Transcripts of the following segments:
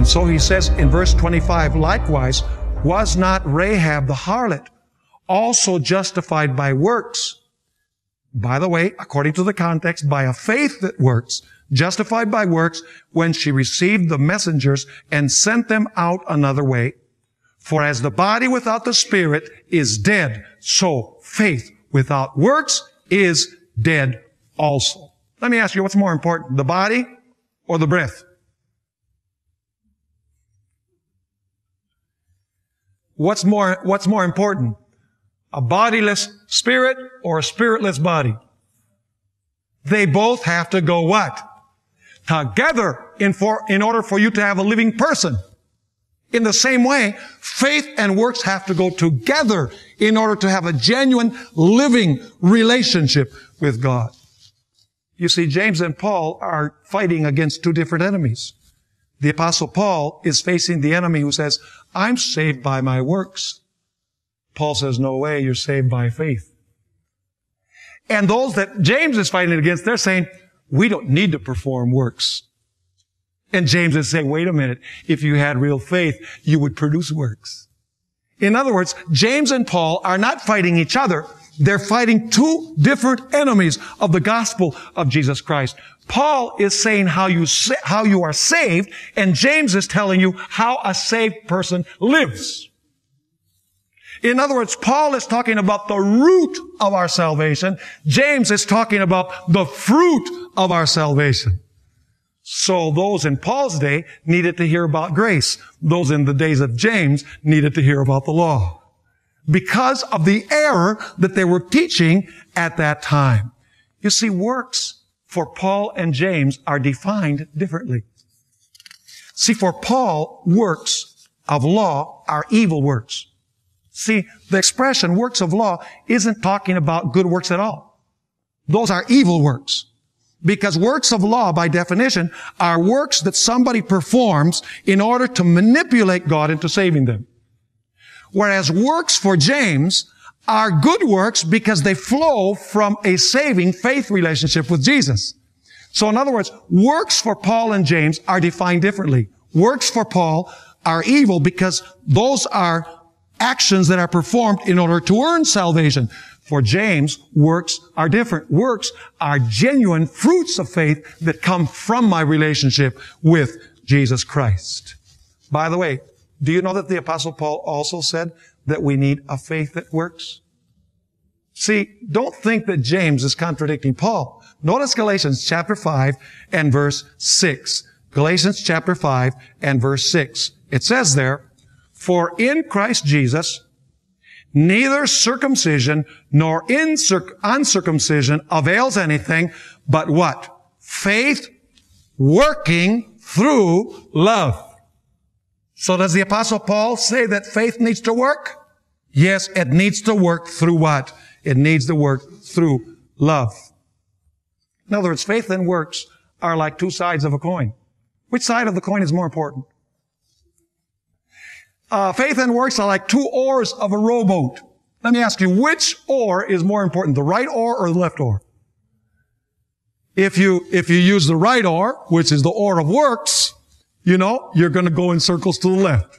And so he says in verse 25, likewise, was not Rahab the harlot also justified by works? By the way, according to the context, by a faith that works, justified by works, when she received the messengers and sent them out another way. For as the body without the spirit is dead, so faith without works is dead also. Let me ask you, what's more important, the body or the breath? What's more important? A bodiless spirit or a spiritless body? They both have to go what? Together in order for you to have a living person. In the same way, faith and works have to go together in order to have a genuine living relationship with God. You see, James and Paul are fighting against two different enemies. The Apostle Paul is facing the enemy who says, I'm saved by my works. Paul says, no way, you're saved by faith. And those that James is fighting against, they're saying, we don't need to perform works. And James is saying, wait a minute, if you had real faith, you would produce works. In other words, James and Paul are not fighting each other. They're fighting two different enemies of the gospel of Jesus Christ. Paul is saying how you are saved, and James is telling you how a saved person lives. In other words, Paul is talking about the root of our salvation. James is talking about the fruit of our salvation. So those in Paul's day needed to hear about grace. Those in the days of James needed to hear about the law, because of the error that they were teaching at that time. You see, works for Paul and James are defined differently. See, for Paul, works of law are evil works. See, the expression works of law isn't talking about good works at all. Those are evil works. Because works of law, by definition, are works that somebody performs in order to manipulate God into saving them. Whereas works for James are good works because they flow from a saving faith relationship with Jesus. So in other words, works for Paul and James are defined differently. Works for Paul are evil because those are actions that are performed in order to earn salvation. For James, works are different. Works are genuine fruits of faith that come from my relationship with Jesus Christ. By the way, do you know that the Apostle Paul also said that we need a faith that works? See, don't think that James is contradicting Paul. Notice Galatians chapter 5 and verse 6. Galatians chapter 5 and verse 6. It says there, for in Christ Jesus, neither circumcision nor uncircumcision avails anything, but what? Faith working through love. So does the Apostle Paul say that faith needs to work? Yes, it needs to work through what? It needs to work through love. In other words, faith and works are like two sides of a coin. Which side of the coin is more important? Faith and works are like two oars of a rowboat. Let me ask you, which oar is more important, the right oar or the left oar? If you use the right oar, which is the oar of works, you know, you're going to go in circles to the left.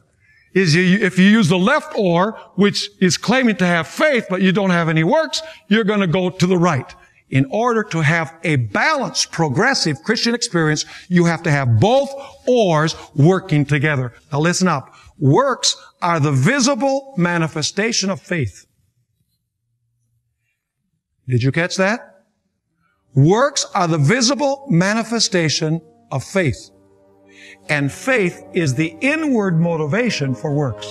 If you use the left oar, which is claiming to have faith, but you don't have any works, you're going to go to the right. In order to have a balanced, progressive Christian experience, you have to have both oars working together. Now listen up. Works are the visible manifestation of faith. Did you catch that? Works are the visible manifestation of faith. And faith is the inward motivation for works.